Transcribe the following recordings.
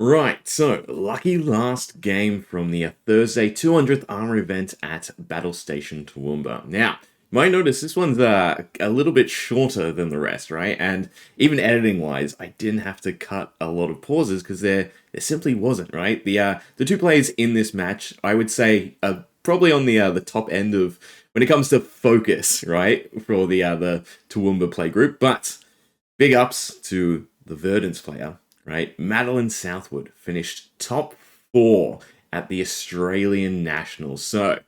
Right, so lucky last game from the Thursday 200th Armory event at Battle Station Toowoomba. Now, you might notice this one's a little bit shorter than the rest, right? And even editing-wise, I didn't have to cut a lot of pauses because there simply wasn't, right? The two players in this match, I would say, probably on the top end of when it comes to focus, right, for the Toowoomba play group. But big ups to the Verdance player, right? Madeline Southwood finished top 4 at the Australian Nationals. So,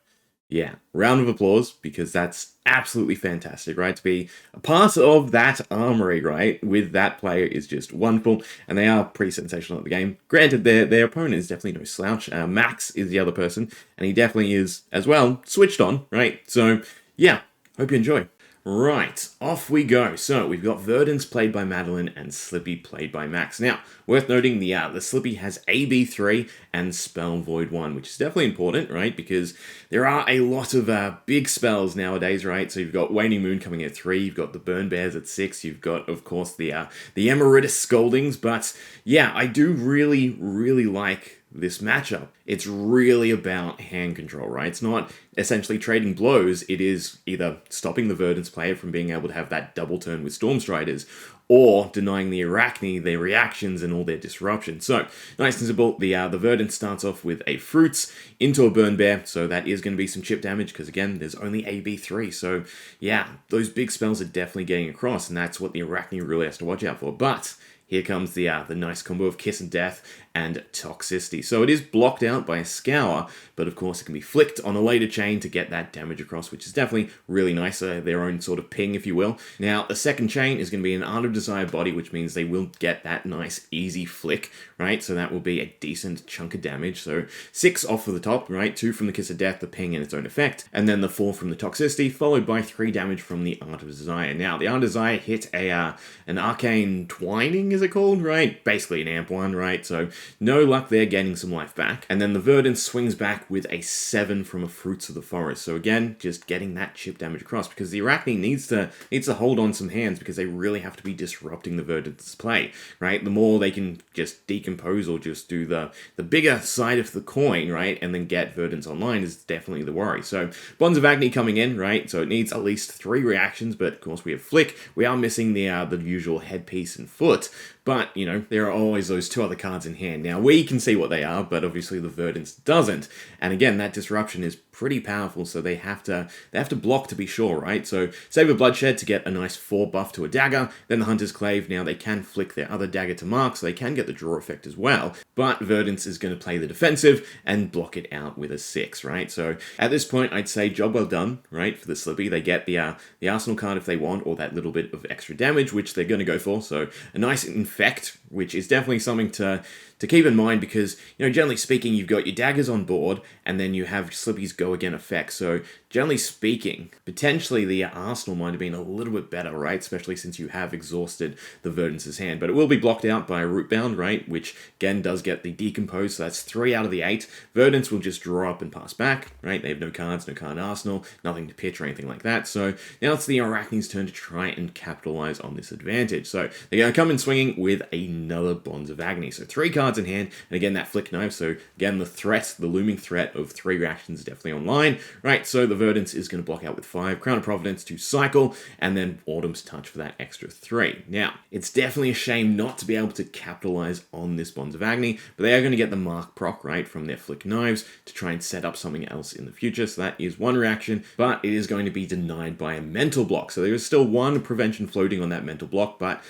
yeah, round of applause because that's absolutely fantastic, right? To be a part of that armory, right, with that player is just wonderful, and they are pretty sensational at the game. Granted, their opponent is definitely no slouch. Max is the other person, and he definitely is as well switched on, right? So, yeah, hope you enjoy. Right, off we go. So we've got Verdance played by Madeline and Slippy played by Max. Now, worth noting the Slippy has AB3 and Spell Void 1, which is definitely important, right? Because there are a lot of big spells nowadays, right? So you've got Waning Moon coming at 3, you've got the Burn Bears at 6, you've got, of course, the Emeritus Scoldings. But yeah, I do really like this matchup. It's really about hand control, right? It's not essentially trading blows. It is either stopping the Verdance player from being able to have that double turn with Stormstriders, or denying the Arachne their reactions and all their disruption. So, nice and simple, the Verdance starts off with a Fruits into a Burn Bear, so that is going to be some chip damage, because again, there's only AB3, so yeah, those big spells are definitely getting across, and that's what the Arachne really has to watch out for. But here comes the nice combo of Kiss and Death and Toxicity. So it is blocked out by a Scour, but of course it can be flicked on a later chain to get that damage across, which is definitely really nice, their own sort of ping, if you will. Now, the second chain is going to be an Art of Desire body, which means they will get that nice, easy flick, right? So that will be a decent chunk of damage. So 6 off of the top, right? 2 from the Kiss of Death, the ping and its own effect, and then the 4 from the Toxicity, followed by 3 damage from the Art of Desire. Now, the Art of Desire hit an Arcane Twining, is it called, right? Basically an amp one, right? So no luck there, gaining some life back. And then the Verdance swings back with a 7 from a Fruits of the Forest. So again, just getting that chip damage across, because the Arachne needs to hold on some hands, because they really have to be disrupting the Verdance's play, right? The more they can just decompose or just do the bigger side of the coin, right, and then get Verdance online is definitely the worry. So Bonds of Agony coming in, right? So it needs at least 3 reactions, but of course we have Flick. We are missing the usual headpiece and foot, but, you know, there are always those 2 other cards in hand. Now, we can see what they are, but obviously the Verdance doesn't. And again, that disruption is pretty powerful, so they have to block to be sure, right? So save a Bloodshed to get a nice 4 buff to a dagger, then the Hunter's Clave. Now they can flick their other dagger to mark, so they can get the draw effect as well, but Verdance is going to play the defensive and block it out with a 6, right? So at this point, I'd say job well done, right, for the Slippy. They get the Arsenal card if they want, or that little bit of extra damage, which they're going to go for, so a nice infect, which is definitely something to keep in mind, because, you know, generally speaking, you've got your daggers on board, and then you have Slippy's go again effect. So generally speaking, potentially the Arsenal might have been a little bit better, right? Especially since you have exhausted the Verdance's hand. But it will be blocked out by a Rootbound, right? Which again does get the Decompose, so that's 3 out of the 8. Verdance will just draw up and pass back, right? They have no cards, no card arsenal, nothing to pitch or anything like that. So now it's the Arachne's turn to try and capitalize on this advantage. So they're going to come in swinging with another Bonds of Agony. So 3 cards in hand, and again that Flick Knife. So again, the looming threat of 3 reactions is definitely online, right? So the Verdance is going to block out with 5, Crown of Providence to cycle, and then Autumn's Touch for that extra 3. Now, it's definitely a shame not to be able to capitalize on this Bonds of Agony, but they are going to get the Mark proc, right, from their Flick Knives to try and set up something else in the future. So that is 1 reaction, but it is going to be denied by a mental block. So there is still 1 prevention floating on that mental block, but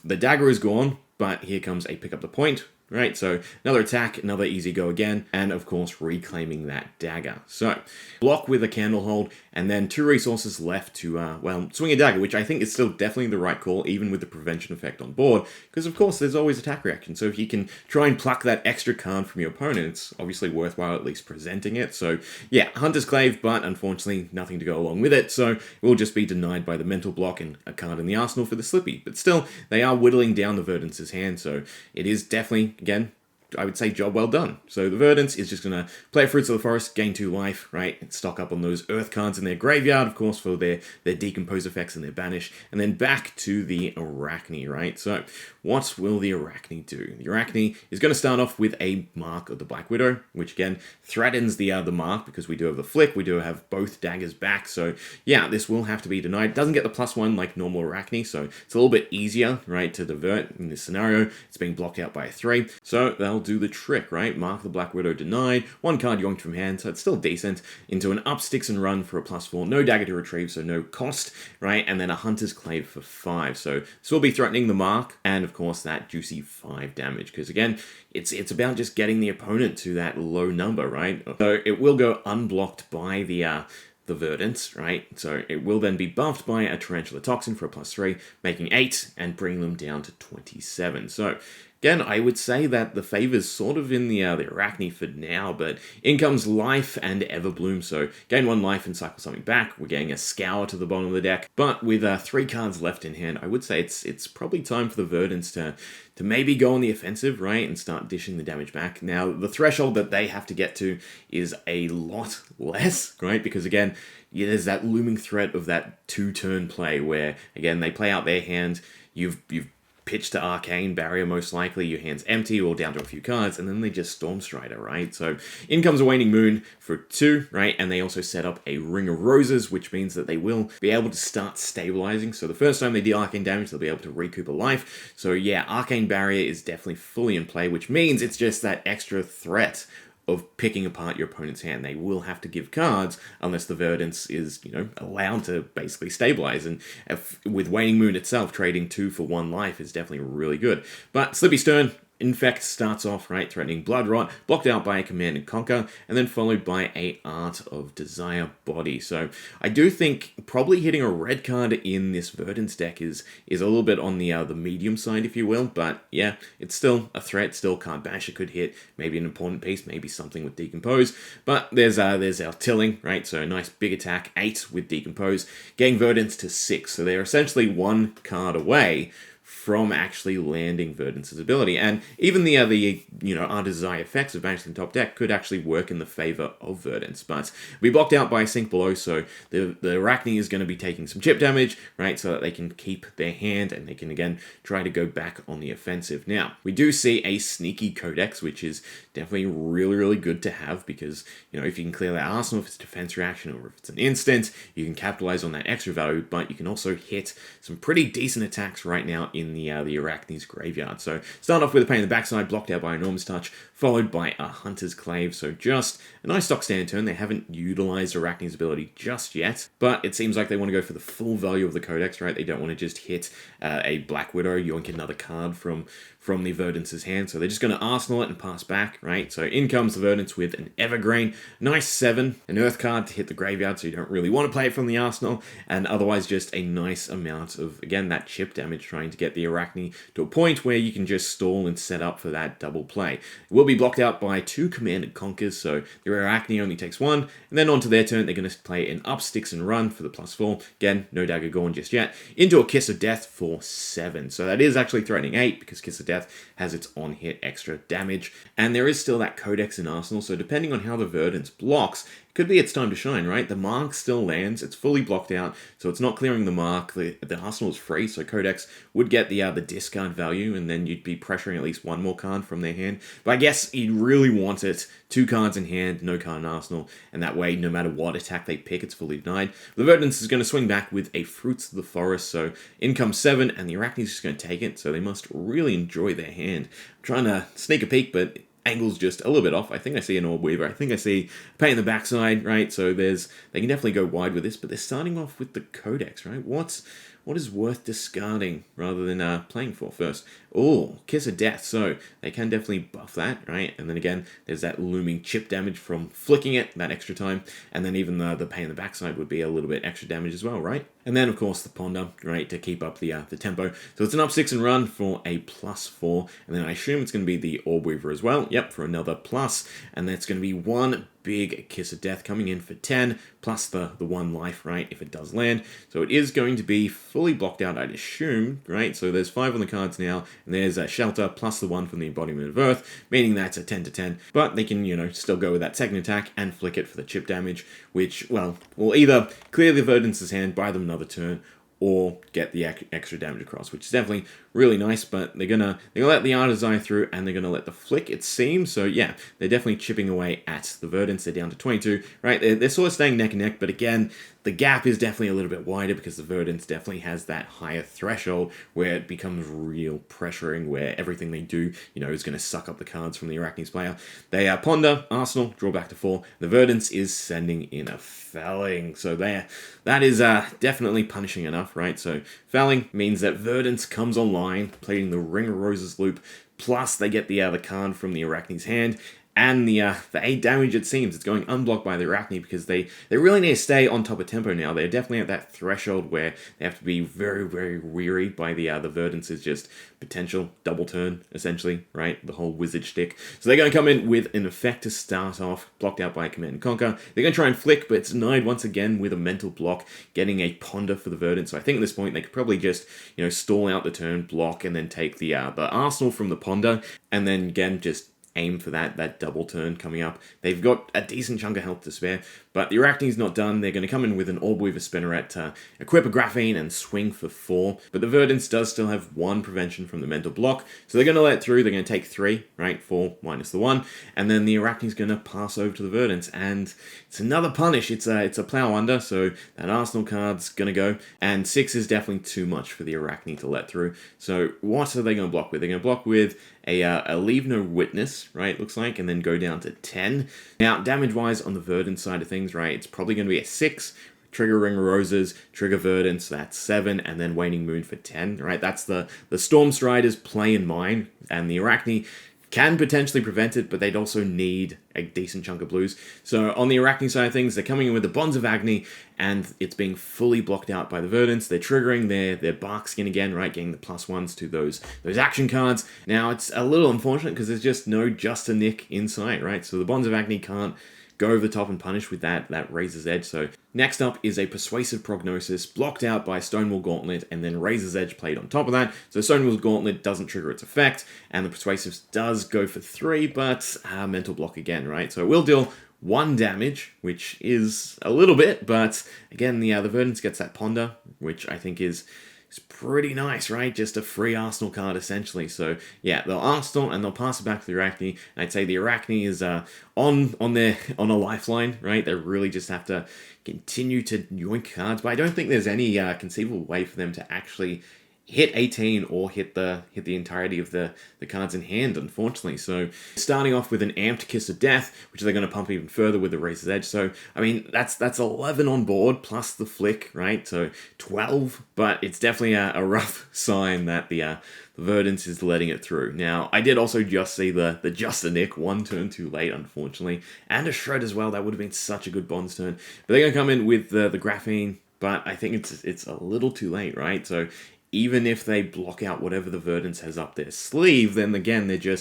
the dagger is gone. But here comes a pick up the point, right? So another attack, another easy go again, and of course reclaiming that dagger. So block with a Candle Hold, and then 2 resources left to, swing a dagger, which I think is still definitely the right call, even with the prevention effect on board, because of course there's always attack reaction. So if you can try and pluck that extra card from your opponent, it's obviously worthwhile at least presenting it. So yeah, Hunter's Clave, but unfortunately nothing to go along with it, so it will just be denied by the mental block and a card in the arsenal for the Slippy. But still, they are whittling down the Verdance's hand, so it is definitely, again, I would say job well done. So the Verdance is just going to play Fruits of the Forest, gain 2 life, right? And stock up on those Earth cards in their graveyard, of course, for their Decompose effects and their Banish. And then back to the Arachne, right? So what will the Arachne do? The Arachne is going to start off with a Mark of the Black Widow, which again threatens the Mark because we do have the flick, we do have both daggers back. So yeah, this will have to be denied. It doesn't get the +1 like normal Arachne, so it's a little bit easier, right, to divert in this scenario. It's being blocked out by a 3. So they'll do the trick, right? Mark the Black Widow denied, 1 card yoinked from hand, so it's still decent, into an up sticks and run for a +4, no dagger to retrieve, so no cost, right? And then a Hunter's Clave for 5. So this will be threatening the Mark, and of course that juicy 5 damage, because again, it's about just getting the opponent to that low number, right? So it will go unblocked by the Verdance, right? So it will then be buffed by a Tarantula Toxin for a +3, making 8 and bringing them down to 27. So again, I would say that the favor's sort of in the Arachne for now, but in comes Life and Everbloom, so gain 1 life and cycle something back. We're getting a Scour to the bottom of the deck, but with 3 cards left in hand, I would say it's probably time for the Verdance to maybe go on the offensive, right, and start dishing the damage back. Now, the threshold that they have to get to is a lot less, right, because again, yeah, there's that looming threat of that 2-turn play where, again, they play out their hand, you've pitch to Arcane Barrier most likely, your hand's empty or down to a few cards, and then they just Stormstrider, right? So in comes a Waning Moon for 2, right? And they also set up a Ring of Roses, which means that they will be able to start stabilizing. So the first time they deal Arcane damage, they'll be able to recoup a life. So yeah, Arcane Barrier is definitely fully in play, which means it's just that extra threat of picking apart your opponent's hand. They will have to give cards unless the Verdance is, allowed to basically stabilize. And with Waning Moon itself, trading 2 for 1 life is definitely really good. But Slippy Stern, Infect starts off, right, threatening Blood Rot, blocked out by a Command and Conquer, and then followed by a Art of Desire Body. So I do think probably hitting a red card in this Verdance deck is a little bit on the medium side, if you will, but yeah, it's still a threat, still Card Basher could hit, maybe an important piece, maybe something with Decompose, but there's our Tilling, right, so a nice big attack, 8 with Decompose, getting Verdance to 6, so they're essentially 1 card away from actually landing Verdance's ability. And even the Our Desire effects of Banishing Top Deck could actually work in the favor of Verdance, but we blocked out by Sink Below, so the Arachne is going to be taking some chip damage, right, so that they can keep their hand and they can, again, try to go back on the offensive. Now, we do see a sneaky Codex, which is definitely really, really good to have because, if you can clear that arsenal, if it's a defense reaction or if it's an instant, you can capitalize on that extra value, but you can also hit some pretty decent attacks right now in the Arachne's graveyard. So start off with a pain in the backside, blocked out by Enormous Touch, followed by a Hunter's Clave. So just a nice stock standard turn. They haven't utilized Arachne's ability just yet, but it seems like they want to go for the full value of the Codex, right? They don't want to just hit a Black Widow, yoink another card from the Verdance's hand. So they're just going to arsenal it and pass back, right? So in comes the Verdance with an Evergreen. Nice 7, an Earth card to hit the graveyard, so you don't really want to play it from the arsenal, and otherwise just a nice amount of, again, that chip damage, trying to get the Arachne to a point where you can just stall and set up for that double play. It will be blocked out by 2 Command and Conquers, so the Arachne only takes 1, and then onto their turn, they're going to play an Up Sticks and Run for the +4. Again, no dagger gone just yet. Into a Kiss of Death for 7. So that is actually threatening 8, because Kiss of Death has its on-hit extra damage, and there is still that Codex in Arsenal, so depending on how the Verdance blocks, it could be its time to shine, right? The Mark still lands, it's fully blocked out, so it's not clearing the Mark, the Arsenal is free, so Codex would get the discard value, and then you'd be pressuring at least 1 more card from their hand, but I guess you really want it 2 cards in hand, no card in Arsenal, and that way, no matter what attack they pick, it's fully denied. The Verdance is going to swing back with a Fruits of the Forest, so in comes 7, and the Arachne is just going to take it, so they must really enjoy their hand. I'm trying to sneak a peek, but angle's just a little bit off. I think I see an Orb Weaver. I think I see paint in the backside, right? So they can definitely go wide with this, but they're starting off with the Codex, right? What is worth discarding rather than playing for first? Oh, Kiss of Death. So they can definitely buff that, right? And then again, there's that looming chip damage from flicking it, that extra time. And then even the pain in the backside would be a little bit extra damage as well, right? And then, of course, the Ponder, right, to keep up the tempo. So it's an up 6 and run for a +4. And then I assume it's going to be the Orb Weaver as well. Yep, for another plus. And that's going to be one big Kiss of Death coming in for 10, plus the 1 life, right, if it does land. So it is going to be fully blocked out, I'd assume, right? So there's 5 on the cards now, and there's a Shelter plus the 1 from the Embodiment of Earth, meaning that's a 10 to 10. But they can, still go with that second attack and flick it for the chip damage, which, well, will either clear the Verdance's hand, buy them another turn, or get the extra damage across, which is definitely really nice. But they're gonna let the Art of Desire through, and they're gonna let the flick, it seems. So yeah, they're definitely chipping away at the Verdance. They're down to 22, right? They're sort of staying neck and neck, but again, the gap is definitely a little bit wider because the Verdance definitely has that higher threshold where it becomes real pressuring, where everything they do, is going to suck up the cards from the Arachne's player. They Ponder, Arsenal, draw back to 4. The Verdance is sending in a Felling. So that is definitely punishing enough, right? So Felling means that Verdance comes online, playing the Ring of Roses loop, plus they get the card from the Arachne's hand. And the 8 damage, it seems, it's going unblocked by the Arachne because they really need to stay on top of tempo now. They're definitely at that threshold where they have to be very, very weary by the Verdance's just potential double turn, essentially, right? The whole wizard shtick. So they're going to come in with an effect to start off, blocked out by Command and Conquer. They're going to try and flick, but it's denied once again with a mental block, getting a Ponder for the Verdance. So I think at this point they could probably just, stall out the turn, block, and then take the Arsenal from the Ponder, and then again just aim for that double turn coming up. They've got a decent chunk of health to spare, but the Arachne's not done. They're going to come in with an Orb Weaver Spinneret, equip a Graphene, and swing for 4. But the Verdance does still have 1 prevention from the mental block, so they're going to let it through. They're going to take 3, right? 4 minus the 1, and then the Arachne's going to pass over to the Verdance, and it's another punish. It's a Plow Under, so that Arsenal card's going to go, and 6 is definitely too much for the Arachne to let through. So what are they going to block with? They're going to block with a Leave No Witness, right, looks like, and then go down to 10. Now, damage-wise, on the Verdance side of things, right, it's probably going to be a 6, trigger Ring of Roses, trigger Verdance, that's 7, and then Waning Moon for 10, right? That's the Storm Strider's play in mind, and the Arachne can potentially prevent it, but they'd also need a decent chunk of blues. So on the Arachne side of things, they're coming in with the Bonds of Agony, and it's being fully blocked out by the Verdance. They're triggering their Bark Skin again, right, getting the +1s to those action cards. Now, it's a little unfortunate because there's just no Just a Nick in sight, right? So the Bonds of Agony can't go over the top and punish with that Razor's Edge. So next up is a Persuasive Prognosis, blocked out by Stonewall Gauntlet, and then Razor's Edge played on top of that. So Stonewall Gauntlet doesn't trigger its effect, and the Persuasive does go for 3, but mental block again, right? So it will deal 1 damage, which is a little bit, but again, the Verdance gets that Ponder, which I think is pretty nice, right? Just a free Arsenal card, essentially. So, yeah, they'll Arsenal, and they'll pass it back to the Arachne. And I'd say the Arachne is on a lifeline, right? They really just have to continue to yoink cards. But I don't think there's any conceivable way for them to actually hit 18 or hit the entirety of the cards in hand, unfortunately. So starting off with an Amped Kiss of Death, which they're going to pump even further with the Razor's Edge. So, I mean, that's 11 on board, plus the flick, right? So 12, but it's definitely a rough sign that the Verdance is letting it through. Now, I did also just see the Just a Nick, 1 turn too late, unfortunately, and a Shred as well. That would have been such a good Bonds turn. But they're going to come in with the Graphene, but I think it's a little too late, right? So even if they block out whatever the Verdance has up their sleeve, then again, they're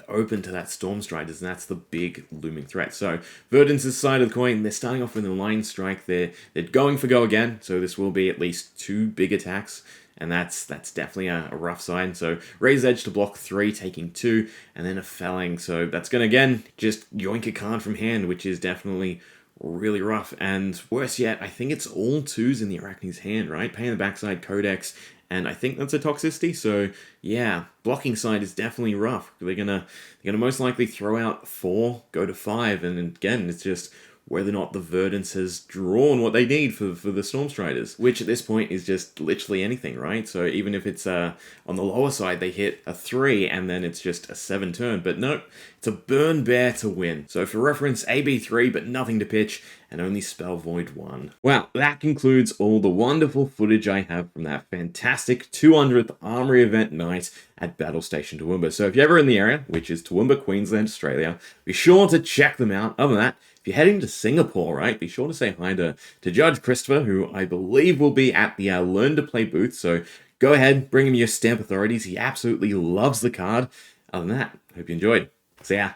open to that Storm Striders, and that's the big looming threat. So, Verdance's side of the coin, they're starting off with a Line Strike. They're going for go again, so this will be at least 2 big attacks, and that's definitely a rough sign. So, Razor's Edge to block 3, taking 2, and then a Felling. So, that's going to, again, just yoink a card from hand, which is definitely really rough. And worse yet, I think it's all 2s in the Arachne's hand, right? Pain in the Backside, Codex, and I think that's a toxicity. So yeah, blocking side is definitely rough. They're gonna most likely throw out 4, go to 5, and again, it's just whether or not the Verdance has drawn what they need for the Storm Striders, which at this point is just literally anything, right? So even if it's on the lower side, they hit a 3, and then it's just a 7 turn, but nope, it's a Burn Bear to win. So for reference, AB3, but nothing to pitch, and only Spell Void 1. Well, that concludes all the wonderful footage I have from that fantastic 200th Armory event night at Battle Station Toowoomba. So if you're ever in the area, which is Toowoomba, Queensland, Australia, be sure to check them out. Other than that, if you're heading to Singapore, right, be sure to say hi to Judge Christopher, who I believe will be at the Learn to Play booth. So go ahead, bring him your stamp authorities. He absolutely loves the card. Other than that, hope you enjoyed. See ya.